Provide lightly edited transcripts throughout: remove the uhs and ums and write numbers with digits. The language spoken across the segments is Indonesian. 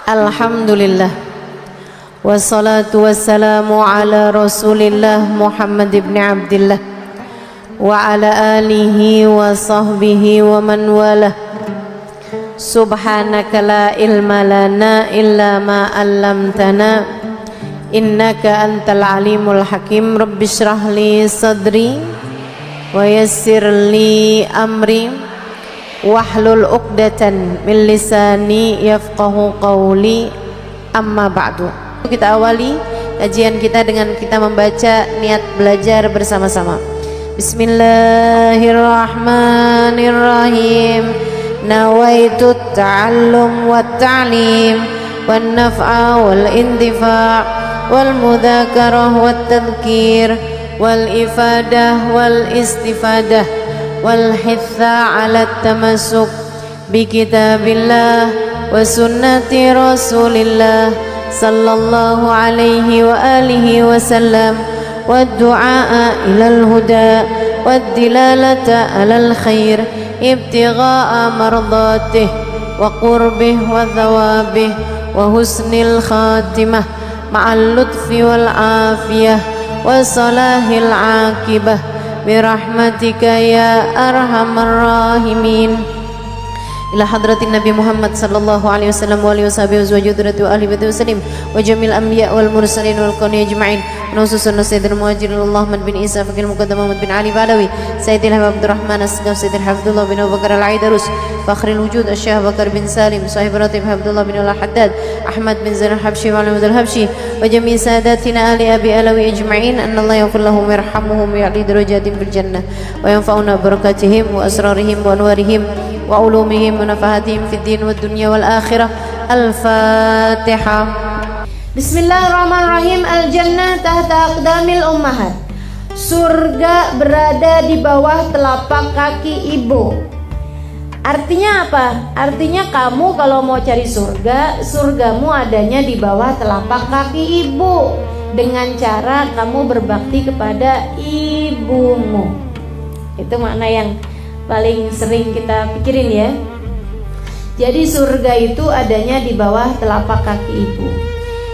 Alhamdulillah. Wassalatu wassalamu ala Rasulillah Muhammad ibn Abdillah wa ala alihi wa sahbihi wa man walah. Subhanaka la ilma lana illa ma 'allamtana innaka antal alimul hakim. Rabbi shrah li sadri wa yassir li amri wahlul 'uqdatan min lisani yafqahu qawli. Amma ba'du. Kita awali kajian kita dengan kita membaca niat belajar bersama-sama. Bismillahirrahmanirrahim. Nawaitu ta'allum wa ta'lim wan naf'a wal intifa' wal mudzakarah wat tadhkir wal ifadah wal istifadah wal hitha 'ala tamassuk bi kitabillah wa sunnati rasulillah sallallahu alaihi wa alihi wa sallam wa du'a ilal huda wa dilalata alal khair ibtigha'a mardatih wa qurbih wa thawabih wa husnil khatimah ma'al lutfi wal afiyah wa salahil aqibah birahmatika ya arhamar rahimin. Ila hadratin Nabi Muhammad sallallahu alaihi wasallam wa alihi washabihi wa zawjati wa ahli baiti wasallim wa jamil anbiya wal mursalin wal qawni ajma'in wa khususan sayyidil muhajirin Allahumma bin Isa fakil muqaddam Muhammad bin Ali Badawi sayyidil Abdurrahman as-Sagaf sayyidil Hafidullah bin Abu Bakar al-Aidarus fakhril wujud asy-Syekh Bakar bin Salim sahib ratib Abdullah bin al-Haddad Ahmad bin Zain al-Habsyi wa Ahmad al-Habsyi wa jami' sadatina ali abi alawi ajma'in anna Allah yaghfir lahum wa yarhamuhum wa ya'li darajatin fil jannah wa yanfa'una barakatihim wa asrarihim wa anwarihim wa ulumihim wa nafahatihim fid din wad dunya wal akhirah. Al-Fatihah. Bismillahirrahmanirrahim. Al-jannah tahta aqdamil ummahat. Surga berada di bawah telapak kaki ibu. Artinya apa? Artinya kamu kalau mau cari surga, surgamu adanya di bawah telapak kaki ibu dengan cara kamu berbakti kepada ibumu. Itu makna yang paling sering kita pikirin ya. Jadi surga itu adanya di bawah telapak kaki ibu.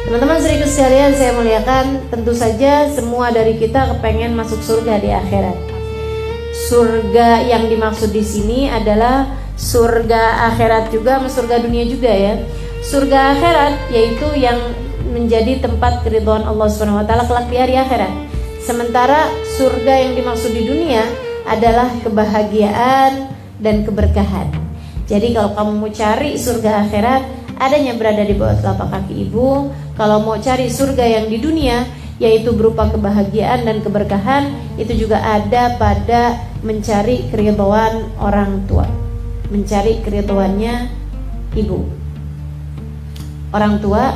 Teman-teman serius sekalian saya muliakan, tentu saja semua dari kita kepengen masuk surga di akhirat. Surga yang dimaksud di sini adalah surga akhirat juga sama surga dunia juga ya. Surga akhirat yaitu yang menjadi tempat keridhaan Allah Subhanahu wa taala kelak di hari akhirat. Sementara surga yang dimaksud di dunia adalah kebahagiaan dan keberkahan. Jadi kalau kamu mau cari surga akhirat, adanya berada di bawah telapak kaki ibu. Kalau mau cari surga yang di dunia, yaitu berupa kebahagiaan dan keberkahan, itu juga ada pada mencari keridhaan orang tua, mencari keridhaannya ibu, orang tua.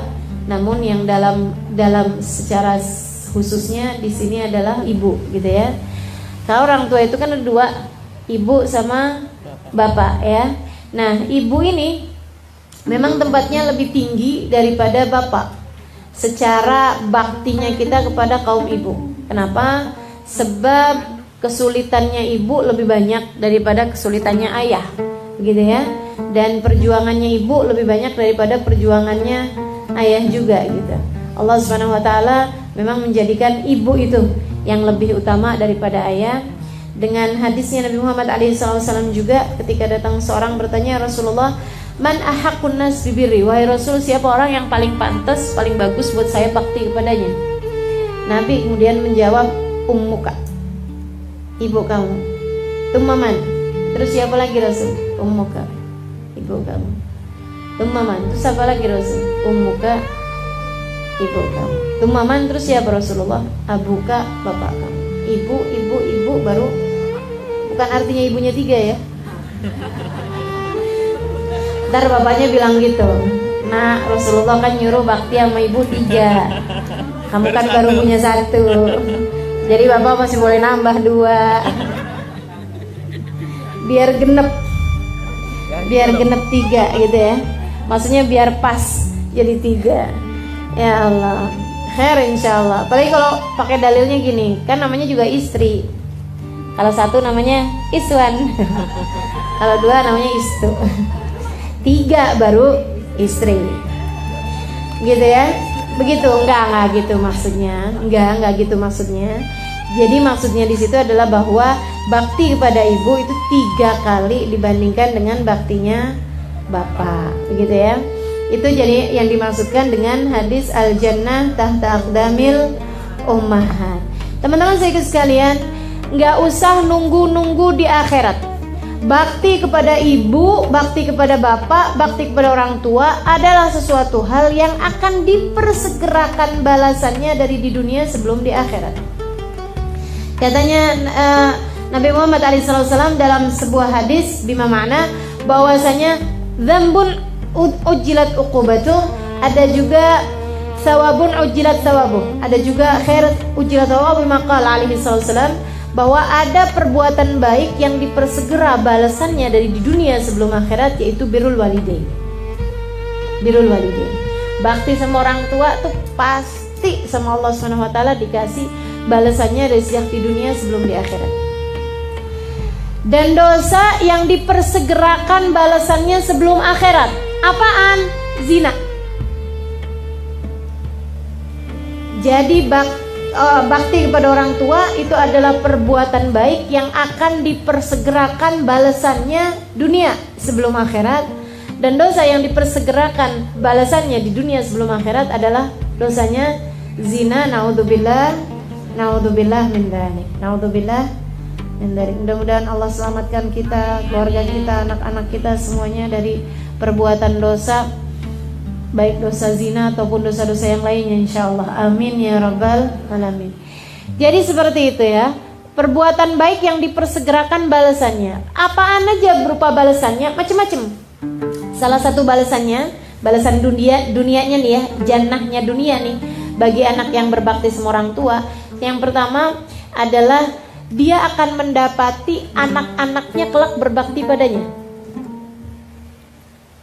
Namun yang dalam secara khususnya di sini adalah ibu, gitu ya. Kalau orang tua itu kan ada dua, ibu sama bapak ya. Nah, ibu ini memang tempatnya lebih tinggi daripada bapak secara baktinya kita kepada kaum ibu. Kenapa? Sebab kesulitannya ibu lebih banyak daripada kesulitannya ayah, gitu ya. Dan perjuangannya ibu lebih banyak daripada perjuangannya ayah juga, gitu. Allah Subhanahu wa taala memang menjadikan ibu itu yang lebih utama daripada ayah. Dengan hadisnya Nabi Muhammad SAW juga ketika datang seorang bertanya, Rasulullah, man ahaqqun nas bibirri, wahai Rasul, siapa orang yang paling pantas, paling bagus buat saya bakti kepadanya? Nabi kemudian menjawab, ummuka, ibu kamu. Tummaman, terus siapa lagi Rasul? Ummuka, ibu kamu. Tummaman, terus siapa lagi Rasul? Ummuka, ibu kamu. Tummaman, terus siapa Rasulullah? Abuka, bapak kamu. Ibu, baru. Bukan artinya ibunya tiga ya. Ntar bapaknya bilang gitu, nah Rasulullah kan nyuruh bakti sama ibu tiga, kamu kan baru punya satu, jadi bapak masih boleh nambah dua, biar genep tiga gitu ya. Maksudnya biar pas jadi tiga. Ya Allah, khair insyaallah. Apalagi kalau pakai dalilnya gini, kan namanya juga istri. Kalau satu namanya Iswan, kalau dua namanya Istu, tiga baru istri. gitu ya. Begitu? Enggak gitu maksudnya. Enggak gitu maksudnya. Jadi maksudnya di situ adalah bahwa bakti kepada ibu itu 3 kali dibandingkan dengan baktinya bapak, begitu ya. Itu jadi yang dimaksudkan dengan hadis al-jannah tahta aqdamil ummahat. Teman-teman saya sekalian, enggak usah nunggu-nunggu di akhirat. Bakti kepada ibu, bakti kepada bapak, bakti kepada orang tua adalah sesuatu hal yang akan dipersegerakan balasannya dari di dunia sebelum di akhirat. Katanya Nabi Muhammad SAW dalam sebuah hadis bima makna bahwasanya dzambun ujilat uqubatuh, ada juga sawabun ujilat sawabuh, ada juga khair ujilat sawabuh, maqala alaihi wasallam bahwa ada perbuatan baik yang dipersegera balasannya dari di dunia sebelum akhirat, yaitu birrul walidain. Birrul walidain. Bakti sama orang tua tuh pasti sama Allah Subhanahu wa taala dikasih balasannya dari sejak di dunia sebelum di akhirat. Dan dosa yang dipersegerakan balasannya sebelum akhirat, apaan? Zina. Jadi bakti kepada orang tua itu adalah perbuatan baik yang akan dipersegerakan balasannya dunia sebelum akhirat. Dan dosa yang dipersegerakan balasannya di dunia sebelum akhirat adalah dosanya zina. Naudzubillah min dzalik. Naudzubillah min dzalik. Mudah-mudahan Allah selamatkan kita, keluarga kita, anak-anak kita semuanya dari perbuatan dosa, baik dosa zina ataupun dosa-dosa yang lainnya, insyaallah. Amin ya rabbal alamin. Jadi seperti itu ya, perbuatan baik yang dipersegerakan balasannya. Apaan aja berupa balasannya? Macam-macam. Salah satu balasannya, balasan dunianya nih ya, jannahnya dunia nih bagi anak yang berbakti sama orang tua. Yang pertama adalah dia akan mendapati anak-anaknya kelak berbakti padanya.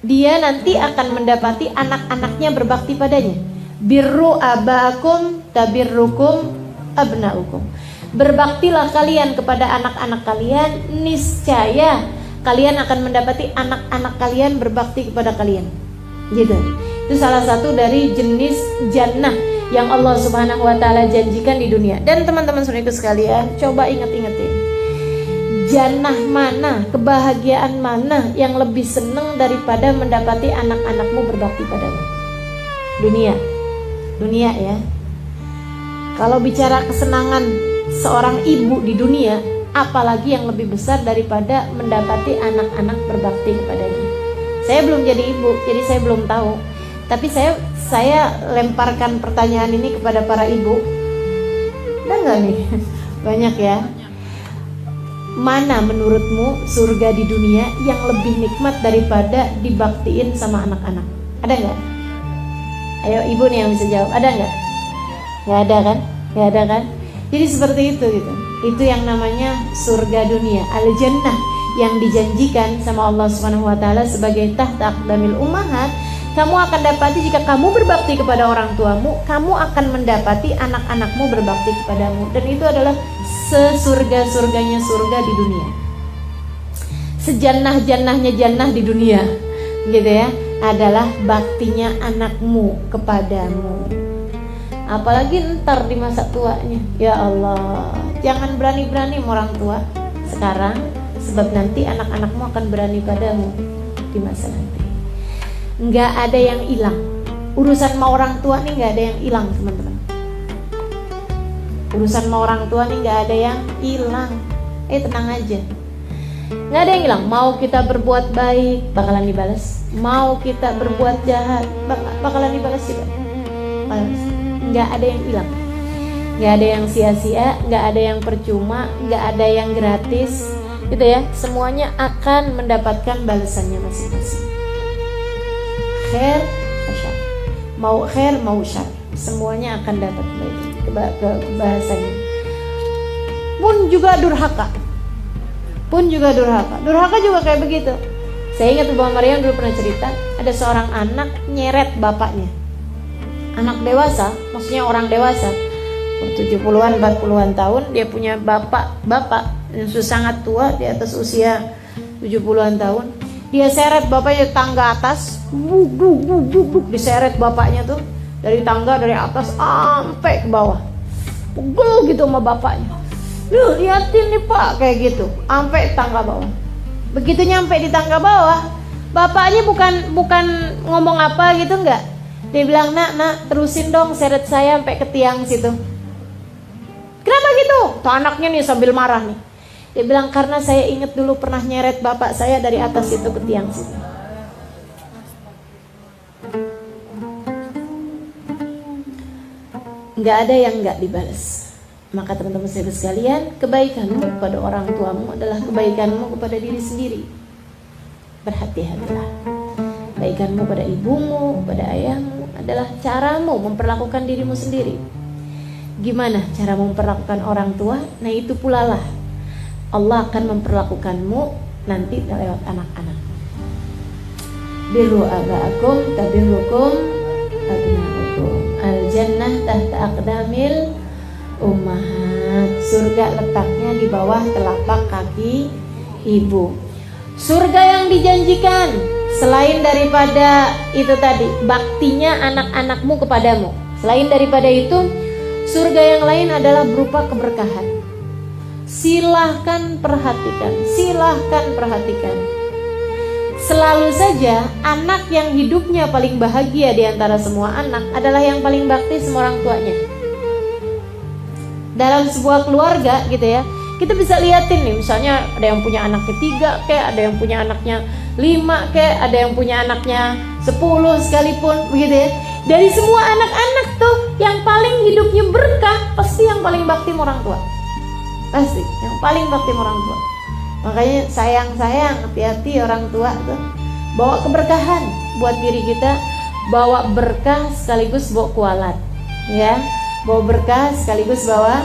Dia nanti akan mendapati anak-anaknya berbakti padanya. Birru abakum tabirrukum abnaukum. Berbaktilah kalian kepada anak-anak kalian, niscaya kalian akan mendapati anak-anak kalian berbakti kepada kalian. Gitu. Itu salah satu dari jenis jannah yang Allah Subhanahu wa taala janjikan di dunia. Dan teman-teman saudaraku sekalian, coba ingat-ingatin. Jannah mana, kebahagiaan mana yang lebih senang daripada mendapati anak-anakmu berbakti padamu? Dunia ya. Kalau bicara kesenangan seorang ibu di dunia, apalagi yang lebih besar daripada mendapati anak-anak berbakti kepadanya. Saya belum jadi ibu, jadi saya belum tahu. Tapi saya lemparkan pertanyaan ini kepada para ibu. Ada nggak nih? Banyak ya. Mana menurutmu surga di dunia yang lebih nikmat daripada dibaktiin sama anak-anak? Ada nggak? Ayo ibu nih yang bisa jawab. Ada nggak? Nggak ada kan? Nggak ada kan? Jadi seperti itu gitu. Itu yang namanya surga dunia, al-jannah, yang dijanjikan sama Allah Subhanahu wa taala sebagai tahta aqdamil ummahat. Kamu akan dapati jika kamu berbakti kepada orang tuamu, kamu akan mendapati anak-anakmu berbakti kepadamu. Dan itu adalah sesurga-surganya surga di dunia, sejannah-jannahnya jannah di dunia, gitu ya, adalah baktinya anakmu kepadamu. Apalagi ntar di masa tuanya. Ya Allah, jangan berani-berani sama orang tua sekarang, sebab nanti anak-anakmu akan berani padamu di masa nanti. Nggak ada yang hilang. Urusan sama orang tua nih nggak ada yang hilang, teman-teman. Urusan sama orang tua nih nggak ada yang hilang. Tenang aja, nggak ada yang hilang. Mau kita berbuat baik bakalan dibalas, mau kita berbuat jahat bakalan dibalas juga. Nggak ada yang hilang, nggak ada yang sia-sia, nggak ada yang percuma, nggak ada yang gratis, gitu ya. Semuanya akan mendapatkan balasannya masing-masing. Khair, syar. Mau khair, mau syar, semuanya akan dapat bahasanya. Pun juga durhaka. Durhaka juga kayak begitu. Saya ingat Bang Maryam dulu pernah cerita, ada seorang anak nyeret bapaknya. Anak dewasa, maksudnya orang dewasa, 70-an, 40-an tahun, dia punya bapak yang sudah sangat tua, di atas usia 70-an tahun. dia seret bapaknya tangga atas, diseret bapaknya tuh dari tangga dari atas sampai ke bawah, pukul gitu sama bapaknya. Duh, liatin nih Pak, kayak gitu, sampai tangga bawah. Begitu nyampe di tangga bawah, bapaknya bukan ngomong apa gitu, enggak. Dia bilang, nak, terusin dong seret saya sampai ke tiang situ. Kenapa gitu? Tuh anaknya nih sambil marah nih. Dia bilang, karena saya ingat dulu pernah nyeret bapak saya dari atas situ ke tiang situ. Nggak ada yang nggak dibalas. Maka teman-teman sekalian, kebaikanmu kepada orang tuamu adalah kebaikanmu kepada diri sendiri. Berhati-hatilah. Kebaikanmu pada ibumu, pada ayahmu adalah caramu memperlakukan dirimu sendiri. Gimana cara memperlakukan orang tua? Nah itu pula lah Allah akan memperlakukanmu nanti lewat anak-anak. Birru aba'akum tabirrukum abna'ukum. Al-jannah tahta aqdamil ummahat. Surga letaknya di bawah telapak kaki ibu. Surga yang dijanjikan selain daripada itu tadi, baktinya anak-anakmu kepadamu. Selain daripada itu, surga yang lain adalah berupa keberkahan. Silahkan perhatikan. Selalu saja anak yang hidupnya paling bahagia di antara semua anak adalah yang paling bakti sama orang tuanya. Dalam sebuah keluarga gitu ya, kita bisa liatin nih, misalnya ada yang punya anak ketiga kayak, ada yang punya anaknya 5 kayak, ada yang punya anaknya 10 sekalipun begitu ya. Dari semua anak-anak tuh yang paling hidupnya berkah pasti yang paling bakti sama orang tua. Pasti yang paling bakti sama orang tua. Makanya sayang, hati-hati orang tua tuh. Bawa keberkahan buat diri kita, bawa berkah sekaligus bawa kualat. Ya, bawa berkah sekaligus bawa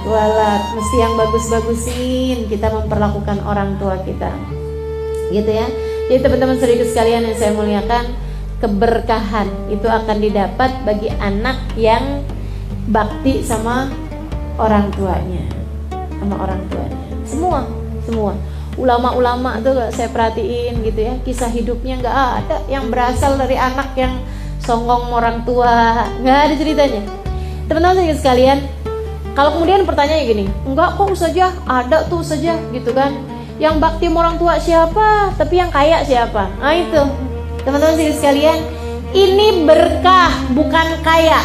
kualat. Mesti yang bagus-bagusin kita memperlakukan orang tua kita. Gitu ya. Jadi teman-teman saudaraku sekalian yang saya muliakan, keberkahan itu akan didapat bagi anak yang bakti sama orang tuanya. Semua ulama-ulama tuh saya perhatiin gitu ya, kisah hidupnya nggak ada yang berasal dari anak yang songong orang tua, nggak ada ceritanya. Teman-teman sekalian, kalau kemudian pertanyaannya gini, enggak kok Ustazah, ada tuh Ustazah gitu kan, yang bakti sama orang tua siapa, tapi yang kaya siapa? Nah itu teman-teman sekalian, ini berkah bukan kaya.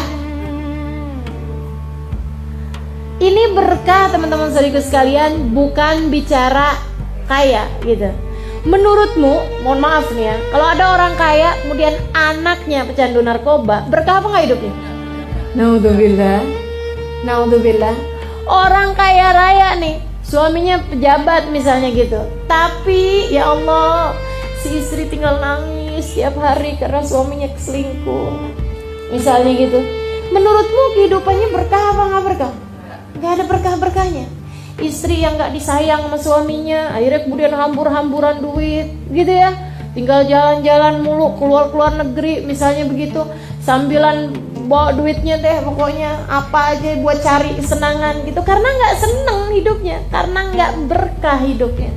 Ini berkah teman-teman saudariku sekalian, bukan bicara kaya gitu. Menurutmu, mohon maaf nih ya, kalau ada orang kaya kemudian anaknya pecandu narkoba, berkah apa nggak hidupnya? Naudzubillah. Orang kaya raya nih, suaminya pejabat misalnya gitu, tapi ya Allah, si istri tinggal nangis setiap hari karena suaminya selingkuh misalnya gitu. Menurutmu kehidupannya berkah apa nggak berkah? Gak ada berkah-berkahnya. Istri yang gak disayang sama suaminya, akhirnya kemudian hambur-hamburan duit gitu ya, tinggal jalan-jalan mulu, keluar negeri misalnya begitu, sambilan bawa duitnya deh pokoknya apa aja buat cari kesenangan gitu, karena gak seneng hidupnya, karena gak berkah hidupnya.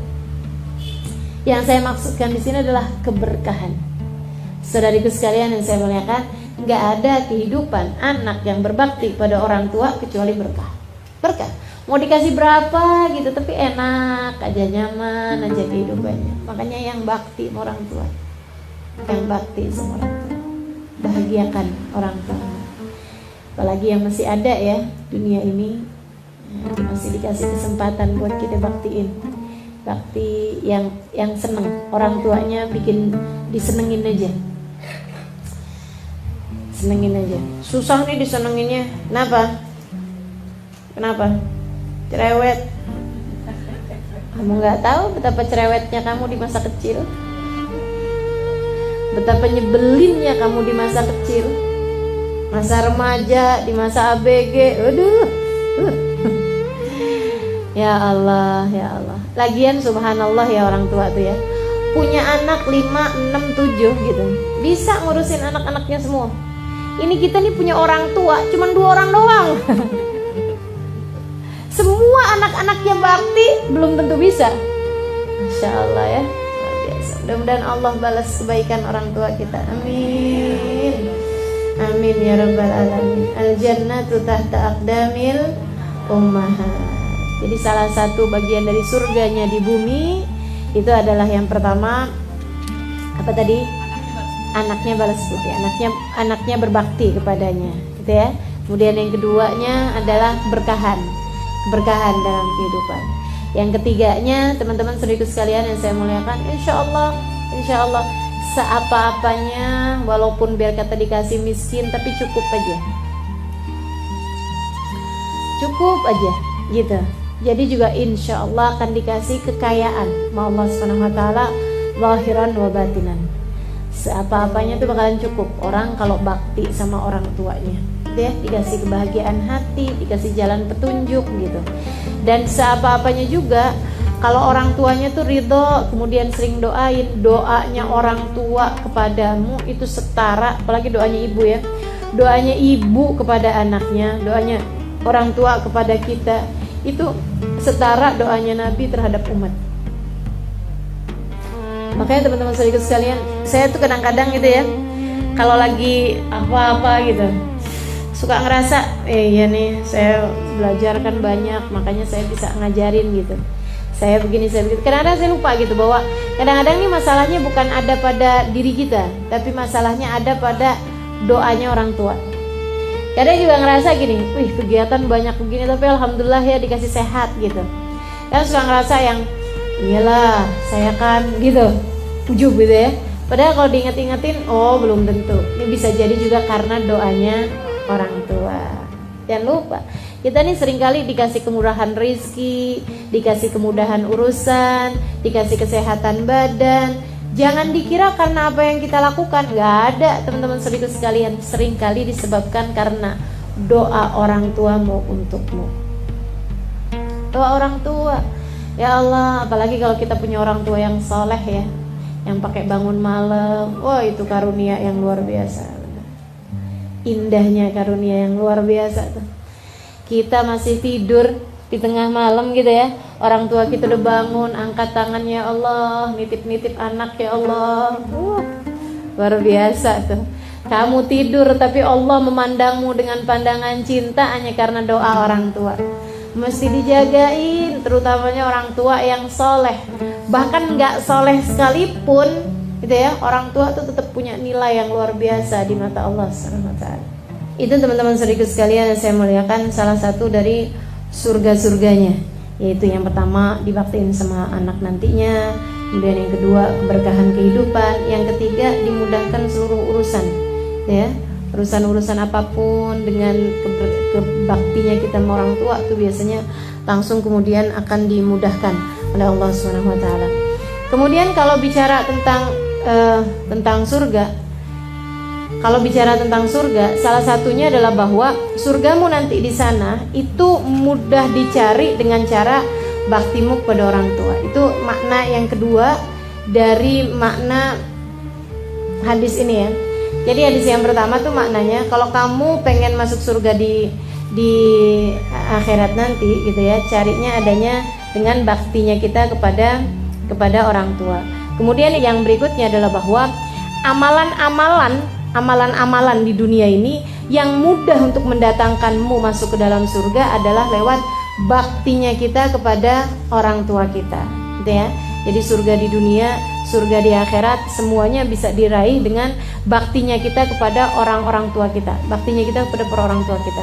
Yang saya maksudkan di sini adalah keberkahan. Saudariku sekalian yang saya muliakan, gak ada kehidupan anak yang berbakti pada orang tua kecuali berkah. Mau dikasih berapa gitu tapi enak aja, nyaman aja kehidupannya. Makanya yang bakti sama orang tua, bahagiakan orang tua. Apalagi yang masih ada ya dunia ini, masih dikasih kesempatan buat kita baktiin. Bakti yang seneng, orang tuanya bikin disenengin aja. Susah nih disenenginnya. Kenapa? Cerewet. Kamu gak tahu betapa cerewetnya kamu di masa kecil, betapa nyebelinnya kamu di masa kecil, masa remaja, di masa ABG. Aduh. Ya Allah. Lagian subhanallah ya, orang tua tuh ya, punya anak 5, 6, 7 gitu, bisa ngurusin anak-anaknya semua. Ini kita nih punya orang tua cuman 2 orang doang. Semua anak-anaknya bakti belum tentu bisa. Masya Allah ya, luar biasa. Mudah-mudahan Allah balas kebaikan orang tua kita. Amin. Amin ya rabbal alamin. Al jannatu tahta aqdamil ummahat. Jadi salah satu bagian dari surganya di bumi itu adalah yang pertama apa tadi? Anaknya balas budi, anaknya berbakti kepadanya, gitu ya. Kemudian yang keduanya adalah keberkahan dalam kehidupan. Yang ketiganya, teman-teman saudaraku sekalian yang saya muliakan, insya Allah seapa-apanya, walaupun biar kata dikasih miskin tapi cukup aja gitu. Jadi juga insya Allah akan dikasih kekayaan sama Allah SWT, zahiran wa batinan. Seapa-apanya tuh bakalan cukup orang kalau bakti sama orang tuanya, gitu ya. Dikasih kebahagiaan hati, dikasih jalan petunjuk gitu. Dan seapa-apanya juga kalau orang tuanya tuh ridho, kemudian sering doanya orang tua kepadamu itu setara, apalagi doanya ibu ya, doanya ibu kepada anaknya, doanya orang tua kepada kita itu setara doanya Nabi terhadap umat. Makanya teman-teman saudaraku sekalian, saya tuh kadang-kadang gitu ya, kalau lagi apa-apa gitu suka ngerasa iya nih saya belajar kan banyak, makanya saya bisa ngajarin gitu, saya begini saya begitu. Kadang-kadang saya lupa gitu bahwa kadang-kadang ini masalahnya bukan ada pada diri kita, tapi masalahnya ada pada doanya orang tua. Kadang juga ngerasa gini, wih kegiatan banyak begini tapi alhamdulillah ya dikasih sehat gitu. Kadang suka ngerasa yang iyalah saya kan gitu, ujub gitu ya. Padahal kalau diinget-ingetin, oh belum tentu. Ini bisa jadi juga karena doanya orang tua. Jangan lupa, kita nih seringkali dikasih kemurahan rezeki, dikasih kemudahan urusan, dikasih kesehatan badan. Jangan dikira karena apa yang kita lakukan, gak ada teman-teman saudaraku sekalian. Seringkali disebabkan karena doa orang tuamu untukmu. Doa orang tua, ya Allah, apalagi kalau kita punya orang tua yang soleh ya, yang pakai bangun malam, wah itu karunia yang luar biasa. Indahnya karunia yang luar biasa tuh. Kita masih tidur di tengah malam gitu ya, orang tua kita udah bangun, angkat tangan, ya Allah, nitip-nitip anak ya Allah. Luar biasa tuh. Kamu tidur tapi Allah memandangmu dengan pandangan cinta hanya karena doa orang tua. Mesti dijagain, terutamanya orang tua yang soleh. Bahkan gak soleh sekalipun gitu ya, orang tua tuh tetap punya nilai yang luar biasa di mata Allah SWT. Itu teman-teman saudaraku sekalian yang saya muliakan, salah satu dari surga-surganya, yaitu yang pertama dibaktiin sama anak nantinya, kemudian yang kedua keberkahan kehidupan, yang ketiga dimudahkan seluruh urusan ya, urusan-urusan apapun dengan kebaktinya kita sama orang tua tuh biasanya langsung kemudian akan dimudahkan oleh Allah SWT. Kemudian kalau bicara tentang surga, kalau bicara tentang surga, salah satunya adalah bahwa surgamu nanti di sana itu mudah dicari dengan cara baktimu kepada orang tua. Itu makna yang kedua dari makna hadis ini ya. Jadi hadis yang pertama tuh maknanya kalau kamu pengen masuk surga di akhirat nanti gitu ya, carinya adanya dengan baktinya kita kepada orang tua. Kemudian yang berikutnya adalah bahwa amalan-amalan di dunia ini yang mudah untuk mendatangkanmu masuk ke dalam surga adalah lewat baktinya kita kepada orang tua kita, gitu ya. Jadi surga di dunia, surga di akhirat, semuanya bisa diraih dengan baktinya kita kepada orang-orang tua kita, baktinya kita kepada orang tua kita.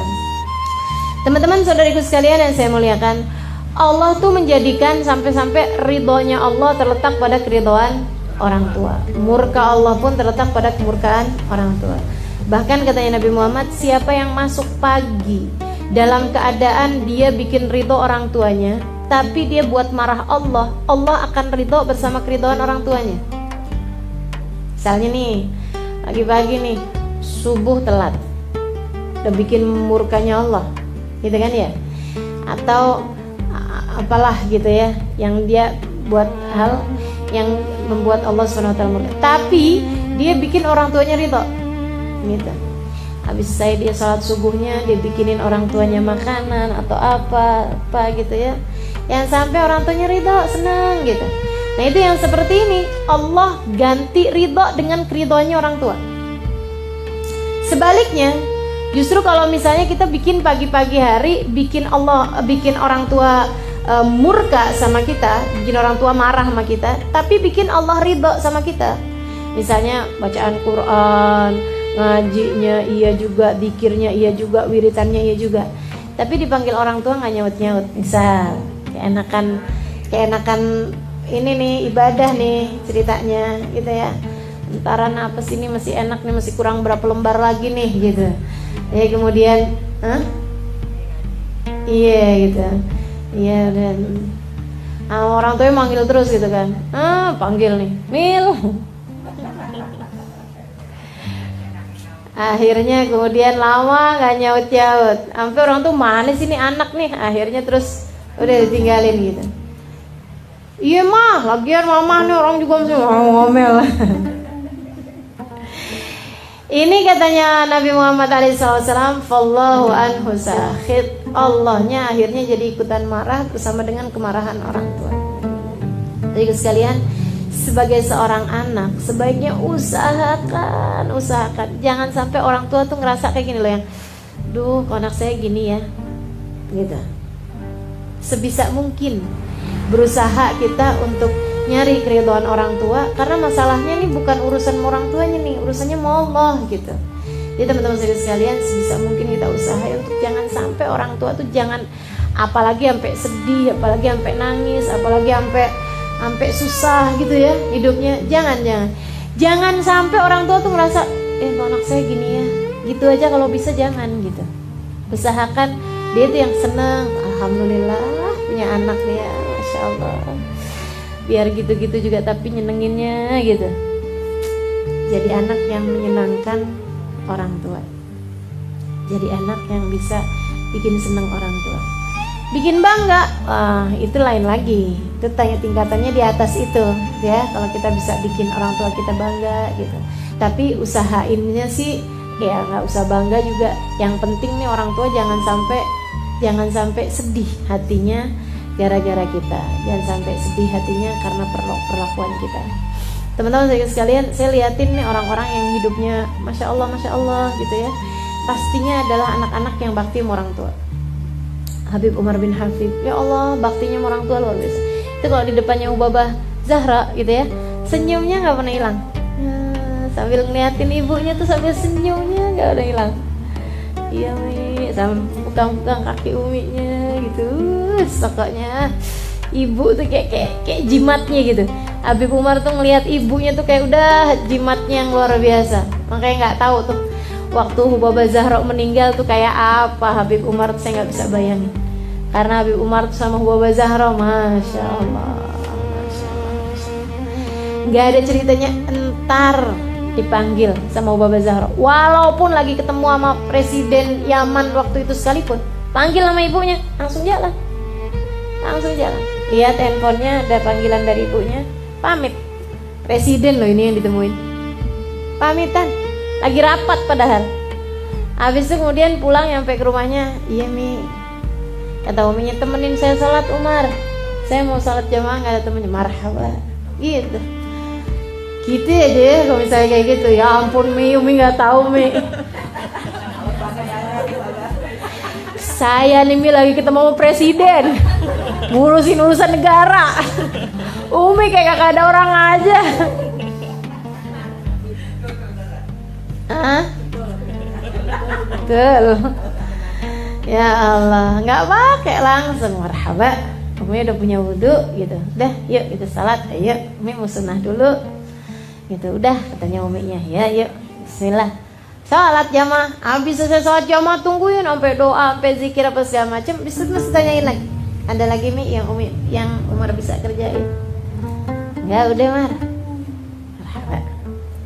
Teman-teman saudariku sekalian yang saya muliakan, Allah tuh menjadikan sampai-sampai ridhonya Allah terletak pada keridhaan orang tua. Murka Allah pun terletak pada kemurkaan orang tua. Bahkan katanya Nabi Muhammad, siapa yang masuk pagi dalam keadaan dia bikin ridho orang tuanya, tapi dia buat marah Allah, Allah akan ridho bersama keridhaan orang tuanya. Misalnya nih, pagi-pagi nih, subuh telat, udah bikin murkanya Allah, gitu kan ya? Atau apalah gitu ya, yang dia buat hal yang membuat Allah SWT murka, tapi dia bikin orang tuanya ridho gitu. Habis saya dia salat subuhnya, dia bikinin orang tuanya makanan atau apa gitu ya, yang sampai orang tuanya ridho, senang gitu. Nah itu yang seperti ini, Allah ganti ridho dengan keridhoannya orang tua. Sebaliknya, justru kalau misalnya kita bikin pagi-pagi hari, bikin orang tua murka sama kita, bikin orang tua marah sama kita, tapi bikin Allah ridho sama kita. Misalnya bacaan Quran, ngajinya iya juga, zikirnya iya juga, wiritannya iya juga, tapi dipanggil orang tua nggak nyaut-nyaut. Misal keenakan ini nih ibadah nih ceritanya gitu ya, entaran apa sih ini masih enak nih, masih kurang berapa lembar lagi nih gitu ya, kemudian iya gitu iya, dan orang tuanya manggil terus gitu kan, panggil nih Mil. Akhirnya kemudian lama gak nyaut-nyaut, sampai orang tuh mana sih nih anak nih, akhirnya terus udah ditinggalin gitu. Iya mah, lagian mama nih orang juga masih ngomel. Ini katanya Nabi Muhammad SAW, Fallahu anhu sakhid, Allahnya akhirnya jadi ikutan marah bersama dengan kemarahan orang tua. Jadi sekalian, sebagai seorang anak sebaiknya usahakan jangan sampai orang tua tuh ngerasa kayak gini loh, yang duh kok anak saya gini ya gitu. Sebisa mungkin berusaha kita untuk nyari keridhaan orang tua, karena masalahnya ini bukan urusan orang tuanya nih, urusannya sama Allah gitu. Jadi teman-teman sekalian, sebisa mungkin kita usaha untuk jangan sampai orang tua tuh jangan, apalagi sampai sedih, apalagi sampai nangis, apalagi sampai susah gitu ya hidupnya. Jangan sampai orang tua tuh ngerasa kok anak saya gini ya, gitu aja. Kalau bisa jangan gitu. Usahakan dia tuh yang seneng, alhamdulillah punya anak nih ya, masya Allah, biar gitu-gitu juga tapi nyenenginnya gitu. Jadi anak yang menyenangkan orang tua, jadi anak yang bisa bikin seneng orang tua, bikin bangga. Itu lain lagi, itu tingkatannya di atas itu ya, kalau kita bisa bikin orang tua kita bangga gitu. Tapi usahainnya sih ya nggak usah bangga juga, yang penting nih orang tua jangan sampai sedih hatinya gara-gara kita, jangan sampai sedih hatinya karena perlakuan kita. Teman-teman sekalian, saya liatin nih orang-orang yang hidupnya masya Allah gitu ya, pastinya adalah anak-anak yang bakti sama orang tua. Habib Umar bin Hafid, ya Allah baktinya sama orang tua luar biasa. Itu kalau di depannya Ubabah Zahra gitu ya, senyumnya nggak pernah hilang ya, sambil ngeliatin ibunya tuh sambil senyumnya nggak pernah hilang. Iya Mi, sambil pegang-pegang kaki uminya gitu. Pokoknya ibu tuh kayak jimatnya gitu. Habib Umar tuh ngelihat ibunya tuh kayak udah jimatnya yang luar biasa. Makanya nggak tahu tuh waktu Ubabah Zahra meninggal tuh kayak apa Habib Umar tuh, saya nggak bisa bayangin. Karena Habib Umar tuh sama Ubabah Zahra, masya Allah, nggak ada ceritanya entar dipanggil sama Ubabah Zahra, walaupun lagi ketemu sama Presiden Yaman waktu itu sekalipun, panggil sama ibunya langsung jalan. Lihat handphonenya ada panggilan dari ibunya, pamit. Presiden loh ini yang ditemuin, pamitan, lagi rapat padahal. Habis itu kemudian pulang nyampe ke rumahnya, iya Mi, kata uminya, temenin saya sholat Umar, saya mau sholat jamaah nggak ada temennya. Marhaba gitu. Gitu aja ya kalau misalnya kayak gitu. Ya ampun Mi, Umi nggak tahu Mi. Saya nih Mi lagi ketemu sama presiden, ngurusin urusan negara. Umi kayak gak ada orang aja. Betul. Ya Allah, nggak pakai langsung marhaba. Umi udah punya wudhu gitu. Udah, yuk kita salat. Ayo, Umi mau sunnah dulu. Gitu, udah katanya uminya. Ya, yuk. Bismillah. Salat jamaah. Habis selesai salat jamaah tungguin sampai doa, sampai zikir apa segala macam. Bisa mesti tanyain lagi. Ada lagi Mi yang Umar bisa kerjain? Enggak, udah Mar. Marhaba.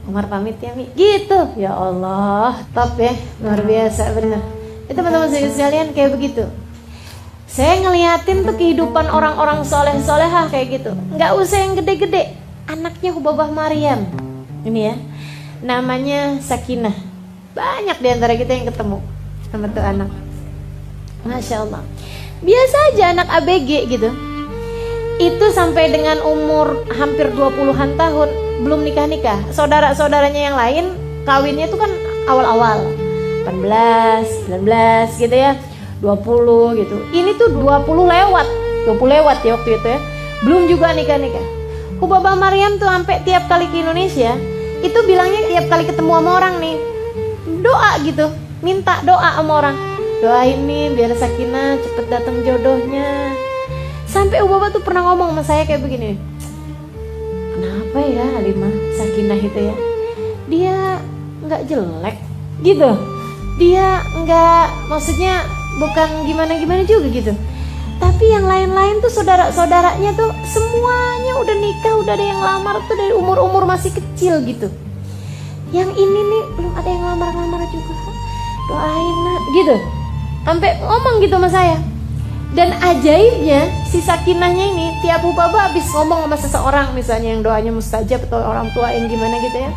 Umar pamit ya Mi. Gitu. Ya Allah, top ya. Luar biasa bener. Itu teman-teman sekalian kayak begitu. Saya ngeliatin tuh kehidupan orang-orang soleh-solehah kayak gitu. Nggak usah yang gede-gede. Anaknya Hubabah Maryam ini ya, namanya Sakinah. Banyak diantara kita yang ketemu sama tuh anak, masya Allah. Biasa aja anak ABG gitu. itu sampai dengan umur hampir 20-an tahun belum nikah-nikah. Saudara-saudaranya yang lain kawinnya itu kan awal-awal 18, 19 gitu ya, 20 gitu. Ini tuh 20 lewat ya waktu itu ya. Belum juga nikah-nikah. Hubabah Maryam tuh sampai tiap kali ke Indonesia itu bilangnya tiap kali ketemu sama orang nih doa gitu, minta doa sama orang, doain nih biar Sakinah cepet datang jodohnya. Sampai Hubabah tuh pernah ngomong sama saya kayak begini, kenapa ya Halimah Sakinah itu ya, dia nggak jelek gitu, dia nggak, maksudnya bukan gimana-gimana juga gitu, tapi yang lain-lain tuh saudara-saudaranya tuh semuanya udah nikah, udah ada yang lamar tuh dari umur-umur masih kecil gitu. Yang ini nih belum ada yang lamar-lamar juga, doain nak gitu. Sampai ngomong gitu sama saya. Dan ajaibnya si Sakinahnya ini tiap Hubabah habis ngomong sama seseorang misalnya yang doanya mustajab atau orang tua yang gimana gitu ya,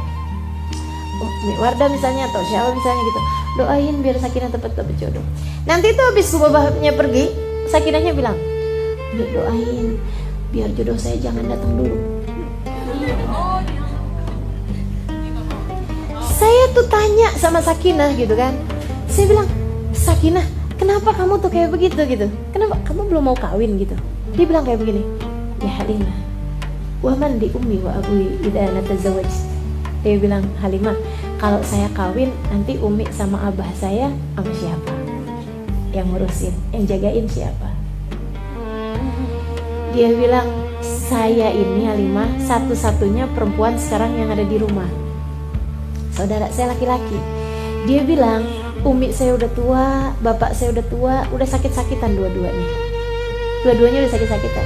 Umi Wardah misalnya atau siapa misalnya gitu, doain biar Sakinah dapat jodoh. Nanti tuh habis Hubabahnya pergi, Sakinahnya bilang, doain biar jodoh saya jangan datang dulu. Saya tuh tanya sama Sakinah gitu kan, saya bilang, Sakinah, kenapa kamu tuh kayak begitu gitu? Kenapa kamu belum mau kawin gitu? Dia bilang kayak begini, ya Halimah, wa man di ummi wa abui idza natazawaj. Dia bilang, Halimah, kalau saya kawin nanti umi sama abah saya sama siapa? Yang ngurusin, yang jagain siapa? Dia bilang, saya ini Halimah satu-satunya perempuan sekarang yang ada di rumah. Saudara saya laki-laki. Dia bilang, umi saya udah tua, bapak saya udah tua, udah sakit-sakitan dua-duanya. Dua-duanya udah sakit-sakitan.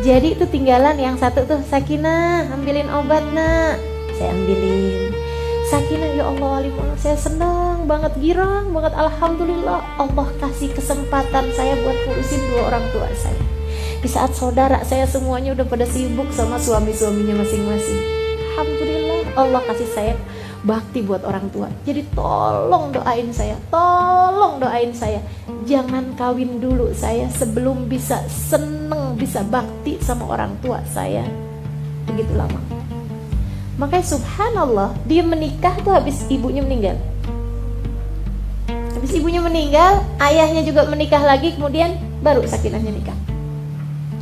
Jadi itu tinggalan yang satu tuh, Sakinah, ambilin obat nak. Saya ambilin. Sakinah, ya Allah Halimah, saya senang banget, girang banget, alhamdulillah Allah kasih kesempatan saya buat ngurusin dua orang tua saya. Di saat saudara saya semuanya udah pada sibuk sama suami-suaminya masing-masing. Alhamdulillah Allah kasih saya bakti buat orang tua. Jadi tolong doain saya, tolong doain saya, jangan kawin dulu saya sebelum bisa seneng, bisa bakti sama orang tua saya begitu lama. Makanya subhanallah, dia menikah tuh habis ibunya meninggal. Habis ibunya meninggal, ayahnya juga menikah lagi, kemudian baru Sakinahnya nikah.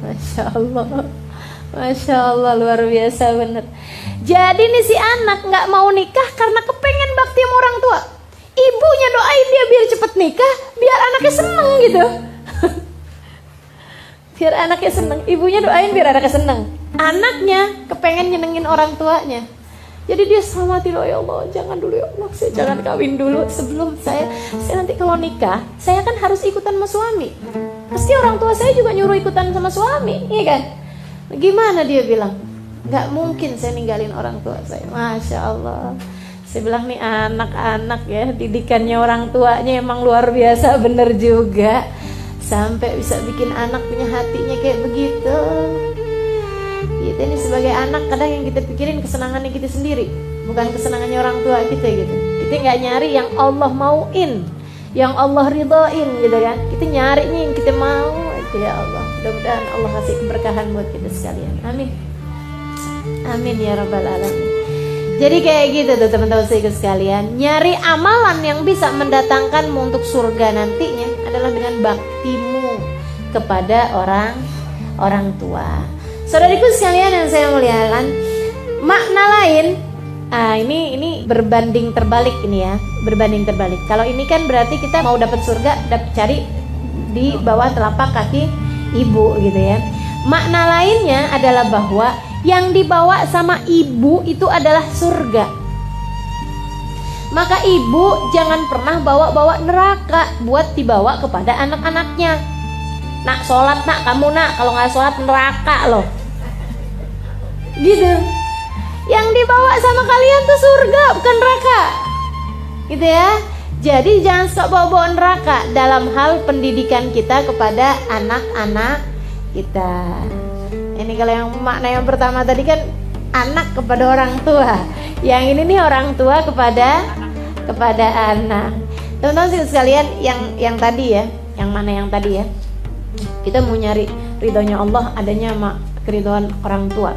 Masya Allah, Masya Allah, luar biasa bener. Jadi nih si anak gak mau nikah karena kepengen bakti sama orang tua. Ibunya doain dia biar cepet nikah, biar anaknya seneng gitu. Biar anaknya seneng, ibunya doain biar anaknya seneng. Anaknya kepengen nyenengin orang tuanya. Jadi dia selamatin, oh ya Allah, jangan dulu ya Allah, saya jangan kawin dulu sebelum saya nanti kalau nikah, saya kan harus ikutan sama suami. Pasti orang tua saya juga nyuruh ikutan sama suami, iya kan? Gimana dia bilang? Gak mungkin saya ninggalin orang tua saya. Masya Allah. Saya bilang nih anak-anak ya, didikannya orang tuanya emang luar biasa bener juga. Sampai bisa bikin anak punya hatinya kayak begitu. Kita ini sebagai anak kadang yang kita pikirin kesenangannya kita sendiri, bukan kesenangannya orang tua kita gitu. Kita gak nyari yang Allah mauin, yang Allah ridhoin gitu kan. Kita nyari nih yang kita mau itu ya Allah. Mudah-mudahan Allah kasih keberkahan buat kita sekalian. Amin. Amin ya rabbal alamin. Jadi kayak gitu tuh teman-teman sekalian, nyari amalan yang bisa mendatangkanmu untuk surga nantinya adalah dengan baktimu kepada orang tua. Saudariku sekalian yang saya muliakan, makna lain, ini berbanding terbalik ini ya, berbanding terbalik. Kalau ini kan berarti kita mau dapat surga, cari di bawah telapak kaki ibu gitu ya. Makna lainnya adalah bahwa yang dibawa sama ibu itu adalah surga. Maka ibu jangan pernah bawa-bawa neraka buat dibawa kepada anak-anaknya. Nak sholat nak, kamu nak, kalau nggak sholat neraka loh. Gitu. Yang dibawa sama kalian tuh surga, bukan neraka. Gitu ya. Jadi jangan suka bawa-bawa neraka dalam hal pendidikan kita kepada anak-anak kita. Ini kalau yang makna yang pertama tadi kan anak kepada orang tua. Yang ini nih orang tua kepada anak. Teman-teman sekalian, yang tadi ya, yang mana yang tadi ya? Kita mau nyari ridhonya Allah adanya keridhaan orang tua.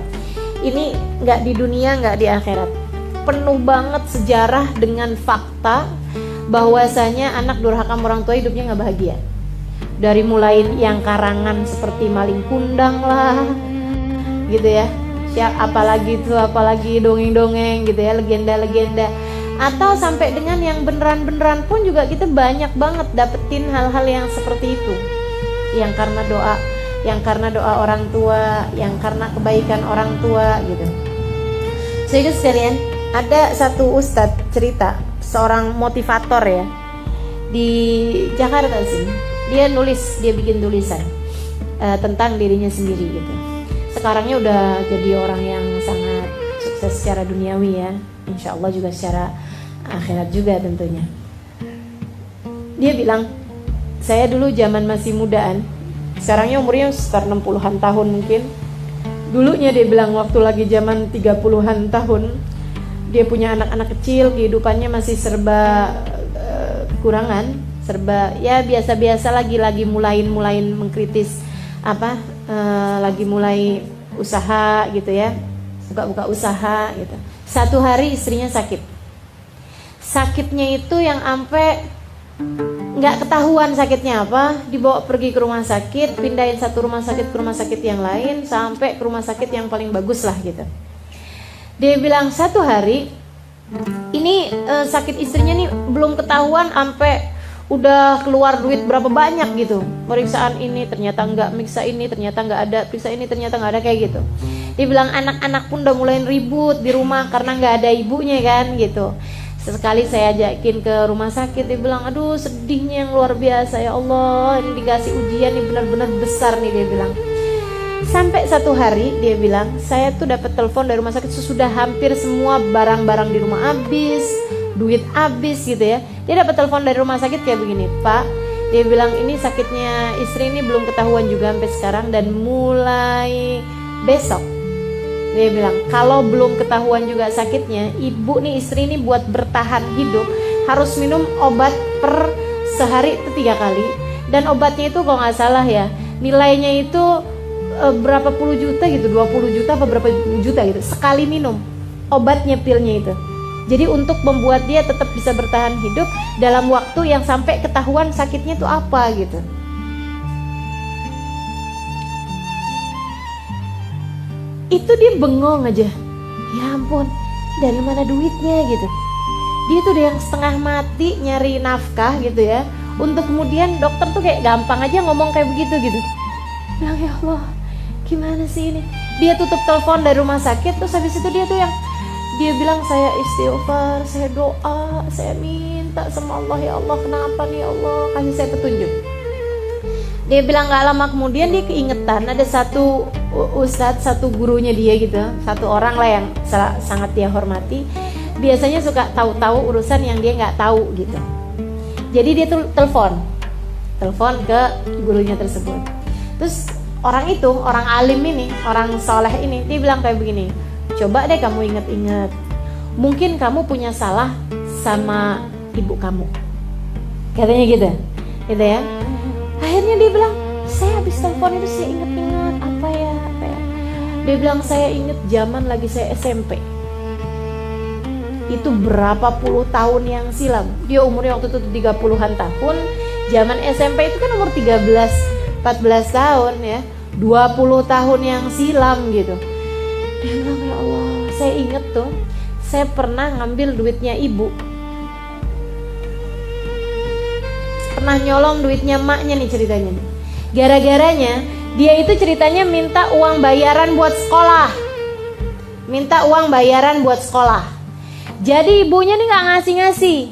Ini nggak di dunia, nggak di akhirat. Penuh banget sejarah dengan fakta bahwasanya anak durhaka orang tua hidupnya nggak bahagia. Dari mulai yang karangan seperti maling kundang lah, gitu ya. Apalagi dongeng-dongeng gitu ya, legenda-legenda. Atau sampai dengan yang beneran-beneran pun juga kita banyak banget dapetin hal-hal yang seperti itu. Yang karena doa orang tua, yang karena kebaikan orang tua gitu. Jadi sekalian, ada satu ustadz cerita, seorang motivator ya, di Jakarta sini. Dia bikin tulisan tentang dirinya sendiri gitu. Sekarangnya udah jadi orang yang sangat sukses secara duniawi ya, insya Allah juga secara akhirat juga tentunya. Dia bilang, saya dulu zaman masih mudaan, sekarangnya umurnya sekitar 60-an tahun mungkin. Dulunya dia bilang waktu lagi zaman 30-an tahun, dia punya anak-anak kecil, kehidupannya masih serba kekurangan, serba ya biasa-biasa, lagi mulai mengkritis lagi mulai usaha gitu ya, buka usaha gitu. Satu hari istrinya sakitnya itu yang sampai nggak ketahuan sakitnya apa, dibawa pergi ke rumah sakit, pindahin satu rumah sakit ke rumah sakit yang lain, sampai ke rumah sakit yang paling bagus lah gitu. Dia bilang satu hari ini sakit istrinya nih belum ketahuan sampai udah keluar duit berapa banyak gitu. Pemeriksaan ini ternyata enggak, periksa ini ternyata enggak ada, periksa ini ternyata enggak ada, kayak gitu. Dia bilang anak-anak pun udah mulai ribut di rumah karena enggak ada ibunya kan gitu. Sesekali saya ajakin ke rumah sakit, dia bilang aduh sedihnya yang luar biasa, ya Allah ini dikasih ujian nih benar-benar besar nih, dia bilang. Sampai satu hari dia bilang, saya tuh dapat telepon dari rumah sakit sesudah hampir semua barang-barang di rumah habis, duit habis gitu ya. Dia dapat telepon dari rumah sakit kayak begini, Pak, dia bilang ini sakitnya istri ini belum ketahuan juga sampai sekarang, dan mulai besok dia bilang kalau belum ketahuan juga sakitnya, ibu nih istri ini buat bertahan hidup harus minum obat per sehari itu 3 kali, dan obatnya itu kalau nggak salah ya nilainya itu berapa puluh juta gitu, 20 juta apa berapa juta gitu sekali minum obatnya, pilnya itu. Jadi untuk membuat dia tetap bisa bertahan hidup dalam waktu yang sampai ketahuan sakitnya itu apa gitu. Itu dia bengong aja. Ya ampun, dari mana duitnya gitu. Dia tuh udah yang setengah mati nyari nafkah gitu ya. Untuk kemudian dokter tuh kayak gampang aja ngomong kayak begitu gitu. Bilang ya Allah, gimana sih ini? Dia tutup telepon dari rumah sakit, terus habis itu dia bilang saya istighfar, saya doa, saya minta sama Allah, ya Allah kenapa nih, ya Allah kasih saya petunjuk. Dia bilang gak lama kemudian dia keingetan ada satu ustadz, satu gurunya dia gitu, satu orang lah yang sangat dia hormati, biasanya suka tahu-tahu urusan yang dia nggak tahu gitu. Jadi dia tuh telepon ke gurunya tersebut. Terus orang itu, orang alim ini, orang soleh ini, dia bilang kayak begini, coba deh kamu inget-inget, mungkin kamu punya salah sama ibu kamu, katanya gitu ya. Akhirnya dia bilang, saya habis telepon itu saya inget-inget apa ya. Dia bilang saya inget zaman lagi saya SMP. Itu berapa puluh tahun yang silam. Dia umurnya waktu itu 30-an tahun. Zaman SMP itu kan umur 13-14 tahun ya, 20 tahun yang silam gitu. Dia bilang ya Allah, saya inget tuh, saya pernah ngambil duitnya ibu, pernah nyolong duitnya maknya nih ceritanya nih. Gara-garanya dia itu ceritanya minta uang bayaran buat sekolah. Jadi ibunya nih gak ngasih.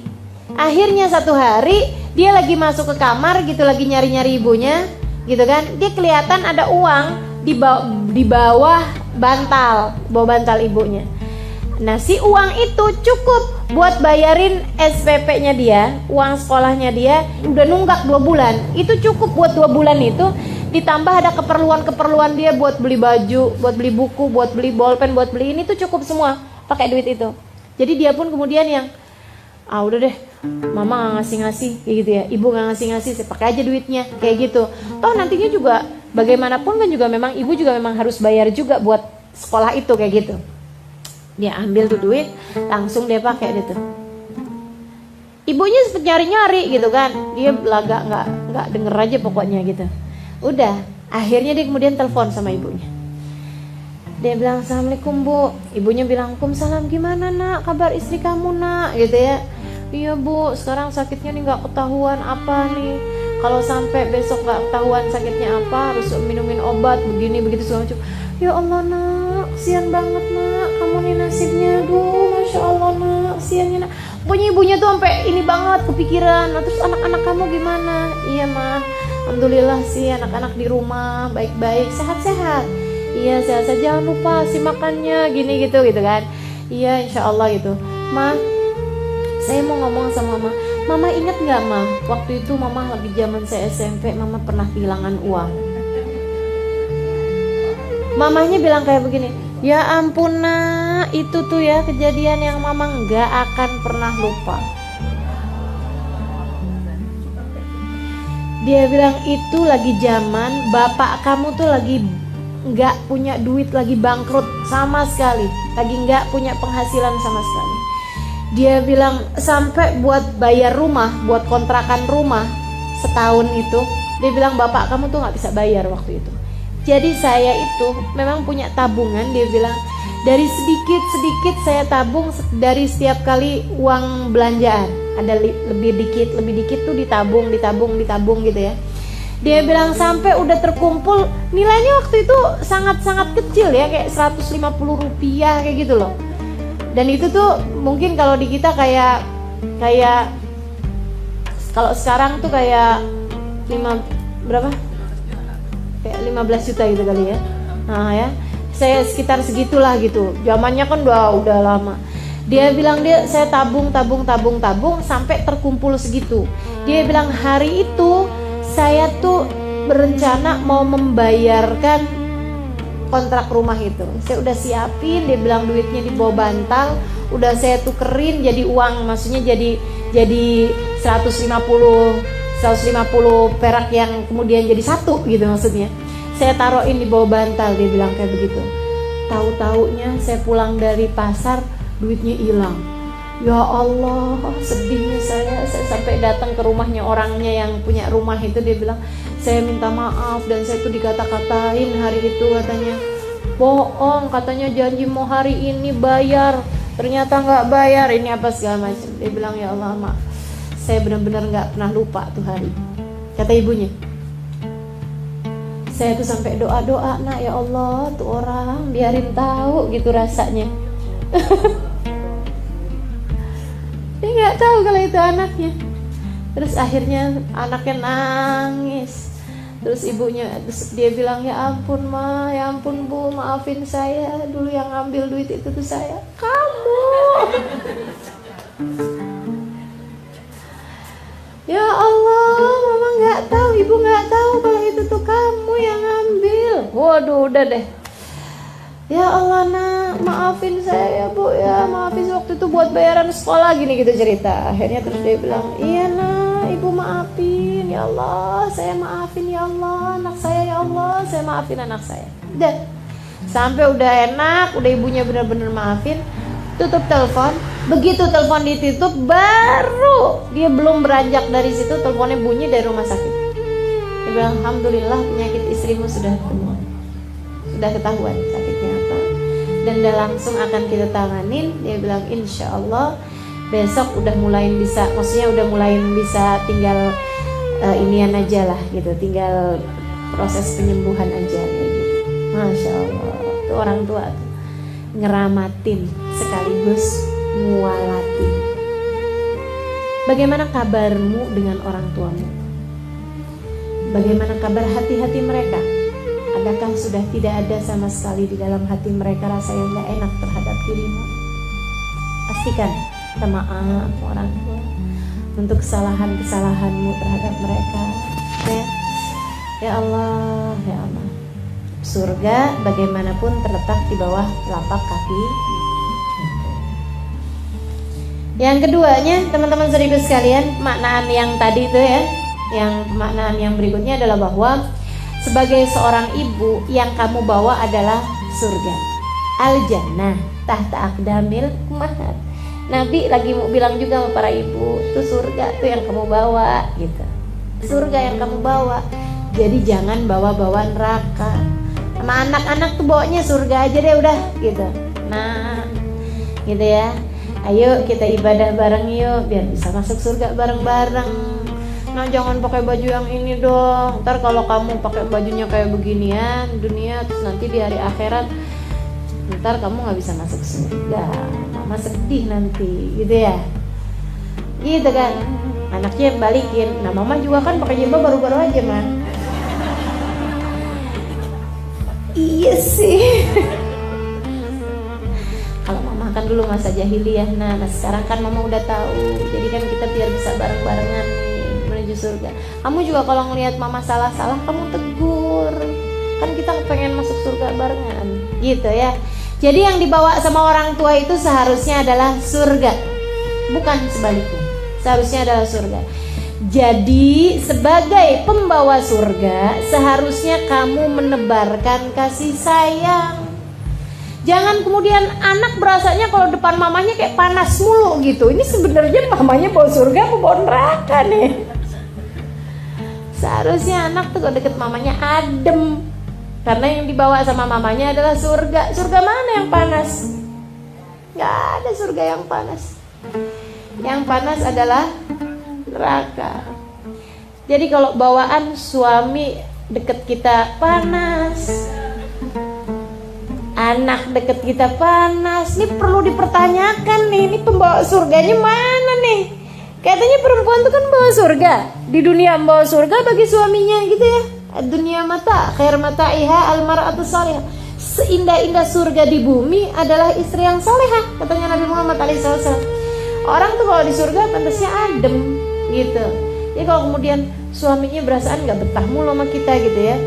Akhirnya satu hari dia lagi masuk ke kamar gitu, lagi nyari-nyari ibunya gitu kan, dia kelihatan ada uang di bawah bantal ibunya. Nah si uang itu cukup buat bayarin SPP-nya dia, uang sekolahnya dia udah nunggak 2 bulan. Itu cukup buat 2 bulan itu, ditambah ada keperluan dia buat beli baju, buat beli buku, buat beli bolpen, buat beli ini tuh cukup semua pakai duit itu. Jadi dia pun kemudian yang udah deh, mama gak ngasih kayak gitu ya, ibu gak ngasih, saya pakai aja duitnya kayak gitu. Toh nantinya juga bagaimanapun kan juga memang ibu juga memang harus bayar juga buat sekolah itu kayak gitu. Dia ambil tuh duit, langsung dia pakai gitu. Ibunya sempet nyari-nyari gitu kan, dia belaga nggak denger aja pokoknya gitu. Udah, akhirnya dia kemudian telepon sama ibunya. Dia bilang, "Assalamualaikum Bu." Ibunya bilang, "Waalaikumsalam, gimana nak, kabar istri kamu nak?" Gitu ya. "Iya Bu, sekarang sakitnya nih nggak ketahuan apa nih. Kalau sampai besok nggak ketahuan sakitnya apa, harus minumin obat begini begitu segala macam." "Ya Allah nak, kasihan banget nak, kamu nih nasibnya, aduh, masya Allah nak, kasihannya nak." Pokoknya ibunya tuh sampai ini banget kepikiran. "Nah, terus anak-anak kamu gimana?" "Iya mah, alhamdulillah sih anak-anak di rumah baik-baik, sehat-sehat." "Iya sehat-sehat, jangan lupa sih makannya gini gitu kan." "Iya insya Allah gitu." "Ma, saya mau ngomong sama Mama. Mama ingat nggak Ma, waktu itu Mama lagi zaman saya SMP, Mama pernah kehilangan uang." Mamanya bilang kayak begini, "Ya ampun nak, itu tuh ya kejadian yang Mama nggak akan pernah lupa." Dia bilang itu lagi zaman bapak kamu tuh lagi nggak punya duit, lagi bangkrut sama sekali, lagi nggak punya penghasilan sama sekali. Dia bilang sampai buat bayar rumah, buat kontrakan rumah setahun itu, dia bilang bapak kamu tuh nggak bisa bayar waktu itu. Jadi saya itu memang punya tabungan, dia bilang dari sedikit saya tabung dari setiap kali uang belanjaan, ada lebih dikit tuh ditabung gitu ya. Dia bilang sampai udah terkumpul, nilainya waktu itu sangat-sangat kecil ya, kayak 150 rupiah kayak gitu loh. Dan itu tuh mungkin kalau di kita kayak kalau sekarang tuh kayak berapa? Kayak 15 juta gitu kali ya. Nah ya, saya sekitar segitulah gitu. Zamannya kan udah lama. Dia bilang saya tabung sampai terkumpul segitu. Dia bilang hari itu saya tuh berencana mau membayarkan kontrak rumah itu. Saya udah siapin, dia bilang duitnya di bawah bantal, udah saya tukerin jadi uang, maksudnya jadi 150 perak yang kemudian jadi satu gitu maksudnya. Saya taruhin di bawah bantal, dia bilang kayak begitu. Tahu-taunya saya pulang dari pasar, duitnya hilang. Ya Allah, sedihnya saya sampai datang ke rumahnya orangnya yang punya rumah itu, dia bilang, "Saya minta maaf dan saya tuh dikata-katain hari itu," katanya. "Bohong," katanya, "janji mau hari ini bayar, ternyata nggak bayar, ini apa segala macam." Dia bilang, "Ya Allah mak, saya benar-benar nggak pernah lupa tuh hari." Kata ibunya, "Saya tuh sampai doa-doa, nak, ya Allah tuh orang biarin tahu gitu rasanya." Dia nggak tahu kalau itu anaknya. Terus akhirnya anaknya nangis. Terus dia bilang, "Ya ampun Ma, ya ampun Bu, maafin saya, dulu yang ngambil duit itu tuh saya." "Kamu?" "Ya Allah, Mama nggak tahu, Ibu nggak tahu kalau itu tuh kamu yang ngambil." Waduh, udah deh. "Ya Allah nak, maafin saya ya Bu ya, maafin waktu itu buat bayaran sekolah gini," gitu cerita. Akhirnya terus dia bilang, "Iya nak, Ibu maafin ya Allah, saya maafin ya Allah, anak saya ya Allah, saya maafin anak saya." Dan sampai udah enak, udah ibunya benar-benar maafin, tutup telepon. Begitu telepon ditutup, baru dia belum beranjak dari situ, teleponnya bunyi dari rumah sakit. Dia bilang, "Alhamdulillah penyakit istrimu sudah ketahuan sakitnya apa, dan dia langsung akan kita tanganin." Dia bilang, "Insya Allah besok udah mulai bisa, maksudnya udah mulai bisa tinggal inian aja lah gitu, tinggal proses penyembuhan aja kayak gitu." Masya Allah, tuh orang tua tuh ngeramatin sekaligus ngualatin. Bagaimana kabarmu dengan orang tuamu? Bagaimana kabar hati-hati mereka? Adakah sudah tidak ada sama sekali di dalam hati mereka rasa yang gak enak terhadap dirimu? Pastikan minta maaf orang tua untuk kesalahan-kesalahanmu terhadap mereka. Ya Allah, ya Allah. Surga bagaimanapun terletak di bawah telapak kaki. Yang keduanya, teman-teman sekalian, pemaknaan yang tadi itu ya, yang pemaknaan yang berikutnya adalah bahwa sebagai seorang ibu yang kamu bawa adalah surga. Al-jannah tahta aqdamil ummahat. Nabi lagi mau bilang juga sama para ibu, tuh surga tuh yang kamu bawa gitu. Surga yang kamu bawa. Jadi jangan bawa-bawa neraka. Sama anak-anak tuh bawanya surga aja deh udah gitu. Nah, gitu ya. Ayo kita ibadah bareng yuk biar bisa masuk surga bareng-bareng. Nah, jangan pakai baju yang ini dong. Ntar kalau kamu pakai bajunya kayak beginian dunia, terus nanti di hari akhirat ntar kamu nggak bisa masuk surga. Mama sedih nanti, gitu ya. Gitu kan. Anaknya balikin. Nah, mama juga kan pakai jilbab baru-baru aja, man. Iya sih. Kalau mama kan dulu masa jahiliyah, nah sekarang kan mama udah tahu. Jadi kan kita biar bisa bareng-barengan nih menuju surga. Kamu juga kalau ngelihat mama salah-salah kamu tegur. Kan kita pengen masuk surga barengan, gitu ya. Jadi yang dibawa sama orang tua itu seharusnya adalah surga, bukan sebaliknya. Seharusnya adalah surga. Jadi sebagai pembawa surga seharusnya kamu menebarkan kasih sayang. Jangan kemudian anak berasanya kalau depan mamanya kayak panas mulu gitu. Ini sebenarnya mamanya bawa surga apa bawa neraka nih? Seharusnya anak tuh kalau deket mamanya adem. Karena yang dibawa sama mamanya adalah surga. Surga mana yang panas? Gak ada surga yang panas. Yang panas adalah neraka. Jadi kalau bawaan suami deket kita panas, anak deket kita panas, ini perlu dipertanyakan nih, ini pembawa surganya mana nih? Katanya perempuan itu kan bawa surga, di dunia bawa surga bagi suaminya gitu ya. Dunia mata, khair mata iha almar'atu salihah. Seindah-indah surga di bumi adalah istri yang salehah, katanya Nabi Muhammad SAW. Orang tuh kalau di surga pantasnya adem gitu. Jadi kalau kemudian suaminya berasaan nggak betah mulu sama kita gitu ya,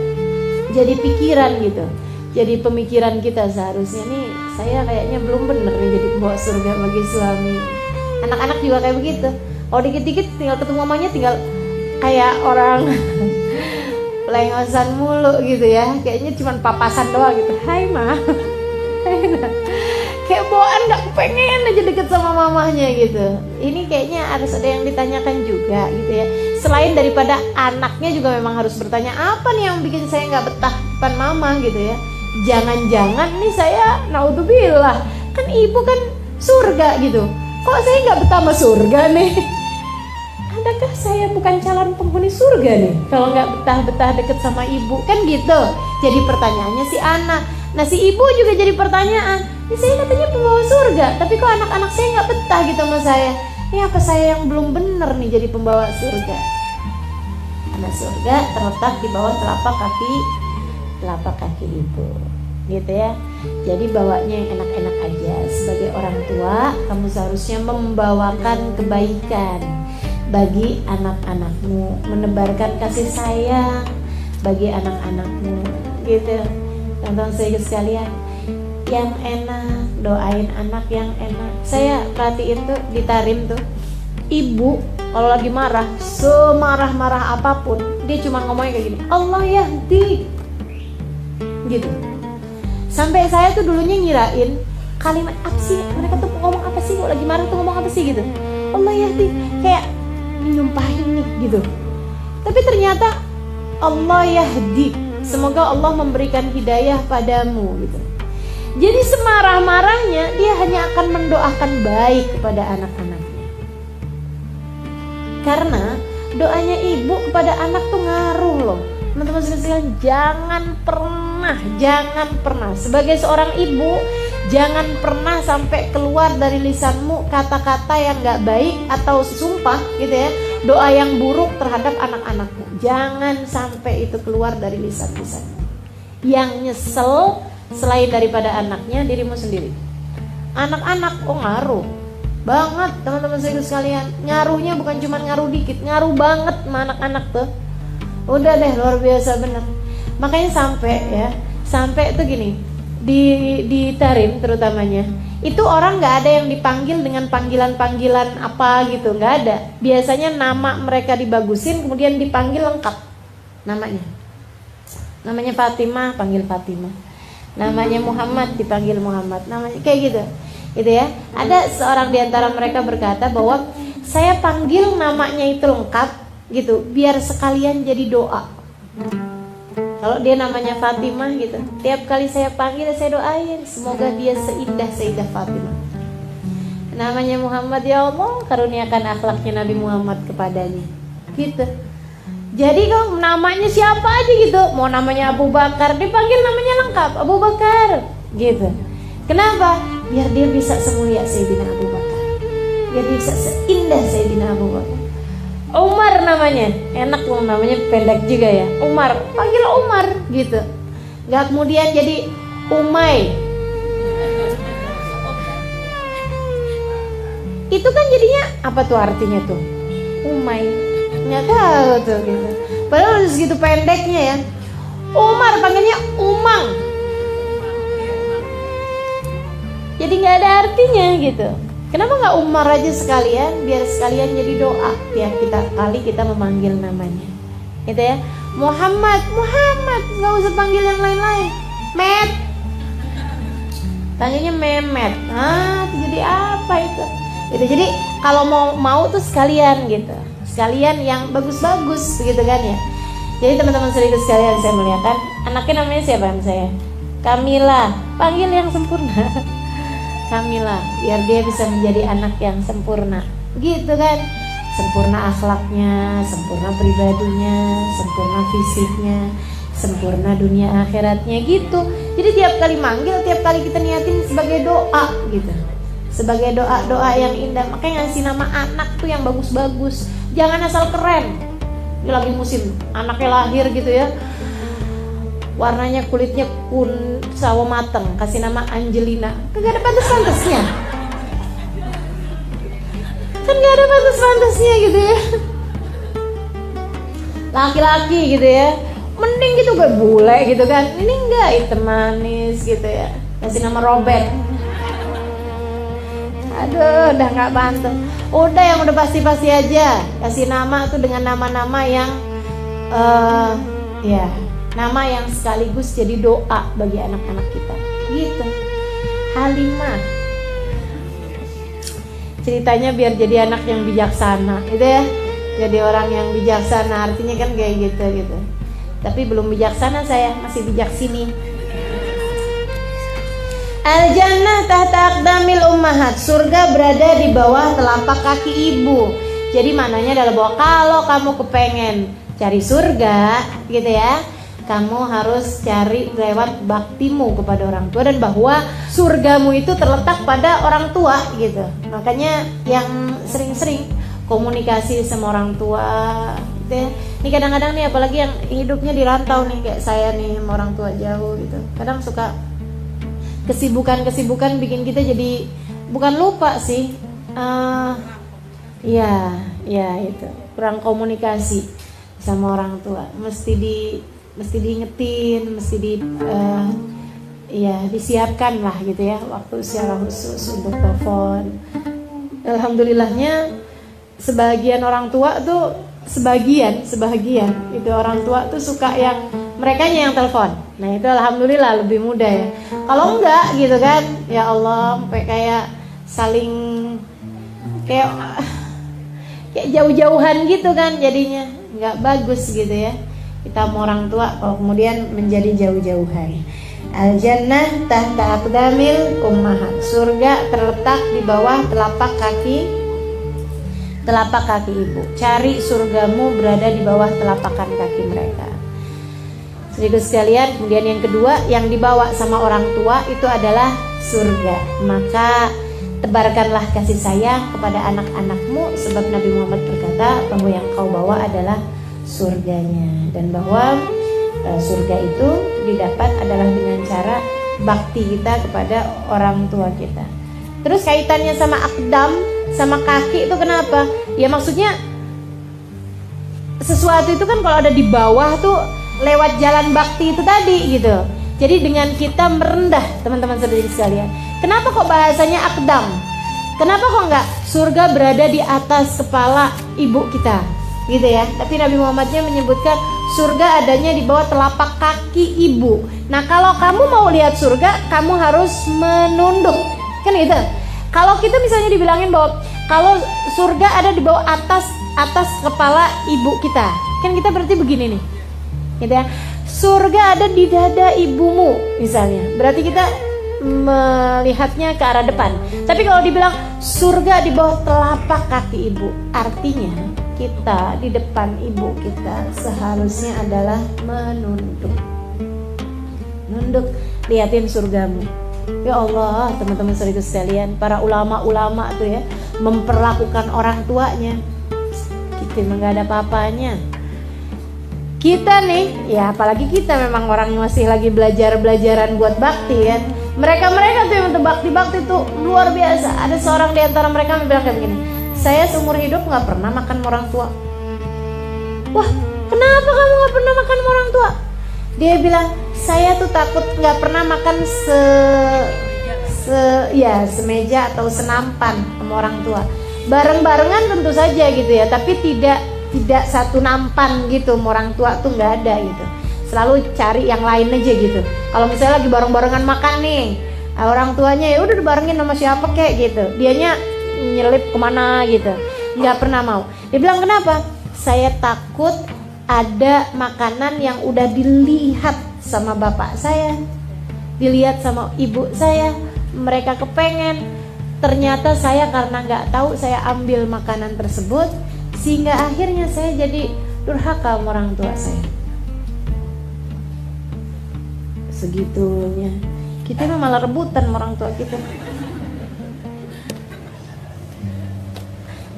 jadi pikiran gitu. Jadi pemikiran kita seharusnya nih, saya kayaknya belum bener nih jadi bawa surga bagi suami. Anak-anak juga kayak begitu. Kalau dikit-dikit tinggal ketemu mamanya tinggal kayak orang lengosan mulu gitu ya. Kayaknya cuma papasan doang gitu. Hai ma. Kayak bawaan gak pengen aja deket sama mamanya gitu. Ini kayaknya harus ada yang ditanyakan juga gitu ya. Selain daripada anaknya juga memang harus bertanya, apa nih yang bikin saya gak betah depan mama gitu ya. Jangan-jangan nih saya naudzubillah, kan ibu kan surga gitu, kok saya gak betah sama surga nih? Adakah saya bukan calon penghuni surga nih kalau gak betah-betah deket sama ibu? Kan gitu. Jadi pertanyaannya si anak. Nah si ibu juga jadi pertanyaan, ini saya katanya pembawa surga, tapi kok anak-anak saya gak betah gitu sama saya. Ini apa saya yang belum bener nih jadi pembawa surga? Karena surga terletak di bawah telapak kaki ibu, gitu ya. Jadi bawanya yang enak-enak aja. Sebagai orang tua, kamu seharusnya membawakan kebaikan bagi anak-anakmu, menebarkan kasih sayang bagi anak-anakmu, gitu. Teman-teman saya sekalian, yang enak, doain anak yang enak. Saya perhatiin tuh di Tarim tuh, ibu kalau lagi marah, semarah-marah apapun, dia cuma ngomongnya kayak gini, Allah yahdi, gitu. Sampai saya tuh dulunya ngirain kalimat apa sih, mereka tuh ngomong apa sih, kalau lagi marah tuh ngomong apa sih gitu. Allah yahdi, kayak nyumpahin nih gitu. Tapi ternyata Allah yahdi, semoga Allah memberikan hidayah padamu gitu. Jadi semarah-marahnya dia hanya akan mendoakan baik kepada anak-anaknya. Karena doanya ibu kepada anak tuh ngaruh loh. Teman-teman sekalian, jangan pernah sebagai seorang ibu, jangan pernah sampai keluar dari lisanmu kata-kata yang gak baik atau sumpah gitu ya, doa yang buruk terhadap anak-anakmu. Jangan sampai itu keluar dari lisan-lisanmu. Yang nyesel selain daripada anaknya, dirimu sendiri. Anak-anak ngaruh banget teman-teman sekalian. Ngaruhnya bukan cuma ngaruh dikit, ngaruh banget sama anak-anak tuh. Udah deh, luar biasa bener. Makanya sampai tuh gini, di Tarim terutamanya, itu orang nggak ada yang dipanggil dengan panggilan-panggilan apa gitu, nggak ada. Biasanya nama mereka dibagusin, kemudian dipanggil lengkap namanya. Namanya Fatimah, panggil Fatimah. Namanya Muhammad, dipanggil Muhammad. Namanya kayak gitu. Gitu ya. Ada seorang di antara mereka berkata bahwa saya panggil namanya itu lengkap gitu, biar sekalian jadi doa. Kalau dia namanya Fatimah gitu, tiap kali saya panggil saya doain semoga dia seindah Sayyidah Fatimah. Namanya Muhammad, ya Allah karuniakan akhlaknya Nabi Muhammad kepadanya. Gitu. Jadi kalau namanya siapa aja gitu, mau namanya Abu Bakar dipanggil namanya lengkap Abu Bakar gitu. Kenapa? Biar dia bisa semulia Sayyidina Abu Bakar, biar dia bisa seindah Sayyidina Abu Bakar. Umar namanya, enak loh namanya, pendek juga ya. Umar, panggil Umar gitu. Gak kemudian jadi Umay. Itu kan jadinya apa tuh artinya tuh? Umay. Nggak tahu tuh gitu. Padahal segitu pendeknya ya. Umar panggilnya Umang. Jadi nggak ada artinya gitu. Kenapa nggak Umar aja sekalian? Biar sekalian jadi doa tiap kali kita memanggil namanya. Gitu ya. Muhammad, Muhammad, nggak usah panggil yang lain-lain. Met. Panggilnya Memet. Jadi apa itu? Gitu. Jadi kalau mau tuh sekalian gitu. Sekalian yang bagus-bagus begitu kan ya. Jadi teman-teman serius sekalian, saya muliakan, anaknya namanya siapa saya? Kamila, panggil yang sempurna. Kamila, biar dia bisa menjadi anak yang sempurna. Gitu kan. Sempurna akhlaknya, sempurna pribadinya, sempurna fisiknya, sempurna dunia akhiratnya gitu. Jadi tiap kali manggil, tiap kali kita niatin sebagai doa gitu. Sebagai doa-doa yang indah. Makanya ngasih nama anak tuh yang bagus-bagus. Jangan asal keren. Ini lagi musim anaknya lahir gitu ya, warnanya kulitnya sawo mateng, kasih nama Angelina. Kagak ada pantas-pantasnya. Kan gak ada pantas-pantasnya gitu ya. Laki-laki gitu ya, mending gitu gak bule gitu kan. Ini enggak, hitam manis gitu ya. Kasih nama Robert. Aduh, udah gak pantas. Udah yang udah pasti-pasti aja. Kasih nama tuh dengan nama-nama yang ya, nama yang sekaligus jadi doa bagi anak-anak kita. Gitu. Halimah. Ceritanya biar jadi anak yang bijaksana, gitu ya. Jadi orang yang bijaksana, artinya kan kayak gitu. Tapi belum bijaksana saya, masih bijak sini. Al-jannah tahta aqdamil ummahat. Surga berada di bawah telapak kaki ibu. Jadi maknanya adalah bahwa kalau kamu kepengen cari surga gitu ya, kamu harus cari lewat baktimu kepada orang tua, dan bahwa surgamu itu terletak pada orang tua gitu. Makanya yang sering-sering komunikasi sama orang tua gitu ya. Ini kadang-kadang nih, apalagi yang hidupnya di rantau nih kayak saya nih, sama orang tua jauh gitu. Kadang suka kesibukan bikin kita jadi bukan lupa sih, ya itu kurang komunikasi sama orang tua. Mesti diingetin, disiapkan lah gitu ya waktu secara khusus untuk telepon. Alhamdulillahnya sebagian orang tua tuh sebagian itu orang tua tuh suka yang merekanya yang telepon. Nah itu alhamdulillah lebih mudah ya. Kalau enggak gitu kan, ya Allah sampai kayak saling kayak jauh-jauhan gitu kan, jadinya nggak bagus gitu ya. Kita mau orang tua kalau kemudian menjadi jauh-jauhan. Al-jannah tahta aqdamil ummahat. Surga terletak di bawah telapak kaki ibu. Cari surgamu berada di bawah telapakan kaki mereka. Sedikit sekalian, kemudian yang kedua, yang dibawa sama orang tua itu adalah surga. Maka tebarkanlah kasih sayang kepada anak-anakmu, sebab Nabi Muhammad berkata bahwa yang kau bawa adalah surganya, dan bahwa surga itu didapat adalah dengan cara bakti kita kepada orang tua kita. Terus kaitannya sama akdam, sama kaki itu kenapa? Ya maksudnya sesuatu itu kan kalau ada di bawah tuh lewat jalan bakti itu tadi gitu. Jadi dengan kita merendah, teman-teman saudari sekalian. Kenapa kok bahasanya akdam? Kenapa kok enggak surga berada di atas kepala ibu kita? Gitu ya. Tapi Nabi Muhammadnya menyebutkan surga adanya di bawah telapak kaki ibu. Nah, kalau kamu mau lihat surga, kamu harus menunduk. Kan gitu. Kalau kita misalnya dibilangin bahwa kalau surga ada di bawah atas kepala ibu kita, kan kita berarti begini nih. Gitu ya. Surga ada di dada ibumu misalnya. Berarti kita melihatnya ke arah depan. Tapi kalau dibilang surga di bawah telapak kaki ibu, artinya kita di depan ibu kita seharusnya adalah menunduk. Nunduk, liatin surgamu. Ya Allah, teman-teman saudaraku sekalian, para ulama-ulama tuh ya memperlakukan orang tuanya. Kita memang gak ada apa-apanya. Kita nih, ya apalagi kita memang orang masih lagi belajaran buat bakti kan. Mereka tuh yang untuk bakti tuh luar biasa. Ada seorang di antara mereka yang bilang kayak begini, saya seumur hidup gak pernah makan orang tua. Wah, kenapa kamu gak pernah makan orang tua? Dia bilang, saya tuh takut gak pernah makan semeja atau senampan sama orang tua. Bareng-barengan tentu saja gitu ya, tapi tidak satu nampan gitu sama orang tua tuh nggak ada gitu. Selalu cari yang lain aja gitu. Kalau misalnya lagi bareng-barengan makan nih, orang tuanya ya udah dibarengin sama siapa kek gitu, dianya nyelip kemana gitu, nggak pernah mau. Dia bilang kenapa? Saya takut ada makanan yang udah dilihat sama bapak saya, dilihat sama ibu saya, mereka kepengen, ternyata saya karena nggak tahu saya ambil makanan tersebut, sehingga akhirnya saya jadi durhaka sama orang tua saya. Segitunya kita malah rebutan sama orang tua kita,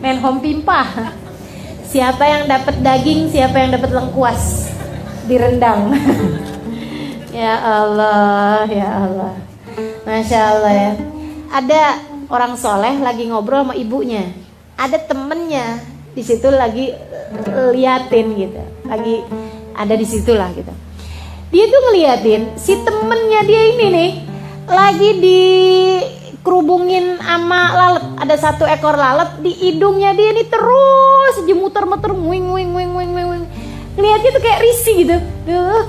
main home pimpah. Siapa yang dapat daging, siapa yang dapat lengkuas, direndang. Ya Allah, ya Allah, Masya Allah ya. Ada orang soleh lagi ngobrol sama ibunya, ada temennya di situ lagi liatin gitu, lagi ada di situ lah gitu. Dia tuh ngeliatin si temennya dia ini nih lagi dikerubungin sama lalat. Ada satu ekor lalat di hidungnya dia nih, terus muter-muter wing. Lihatnya tuh kayak risih gitu.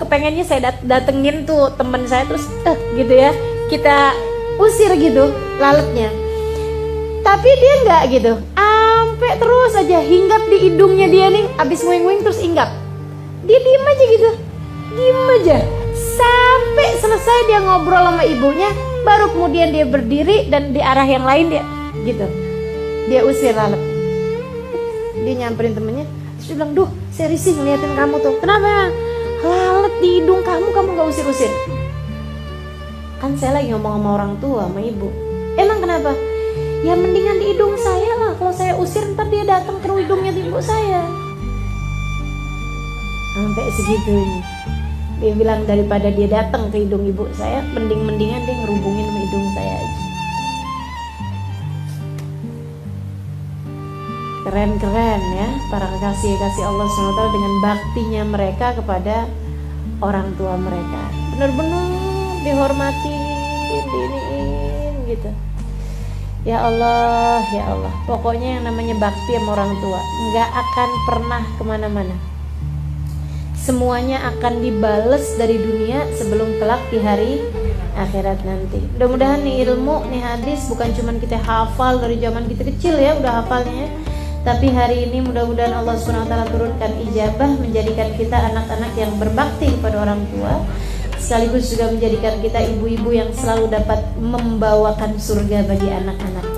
Kepengennya saya datengin tuh temen saya terus gitu ya, kita usir gitu lalatnya. Tapi dia nggak gitu, sampai terus aja hinggap di hidungnya dia nih, abis wing terus hinggap. Dia diem aja gitu, diem aja sampai selesai dia ngobrol sama ibunya, baru kemudian dia berdiri dan di arah yang lain dia gitu, dia usir lalat. Dia nyamperin temennya, terus dia bilang, duh saya risih ngeliatin kamu tuh. Kenapa? Lalat di hidung kamu gak usir-usir. Kan saya lagi ngomong sama orang tua, sama ibu. Emang kenapa? Ya mendingan di hidung saya lah, kalau saya usir ntar dia datang ke hidungnya ibu saya. Sampai segitunya. Dia bilang daripada dia datang ke hidung ibu saya, mendingan dia ngerubungin sama hidung saya aja. Keren-keren ya para kekasih Allah SWT dengan baktinya mereka kepada orang tua mereka. Benar-benar dihormati, diiniin gitu. Ya Allah, ya Allah. Pokoknya yang namanya bakti sama orang tua nggak akan pernah kemana-mana. Semuanya akan dibales dari dunia sebelum kelak di hari akhirat nanti. Mudah-mudahan nih ilmu, nih hadis bukan cuman kita hafal dari zaman kita kecil ya, udah hafalnya. Tapi hari ini mudah-mudahan Allah SWT turunkan ijabah, menjadikan kita anak-anak yang berbakti kepada orang tua, sekaligus juga menjadikan kita ibu-ibu yang selalu dapat membawakan surga bagi anak-anaknya.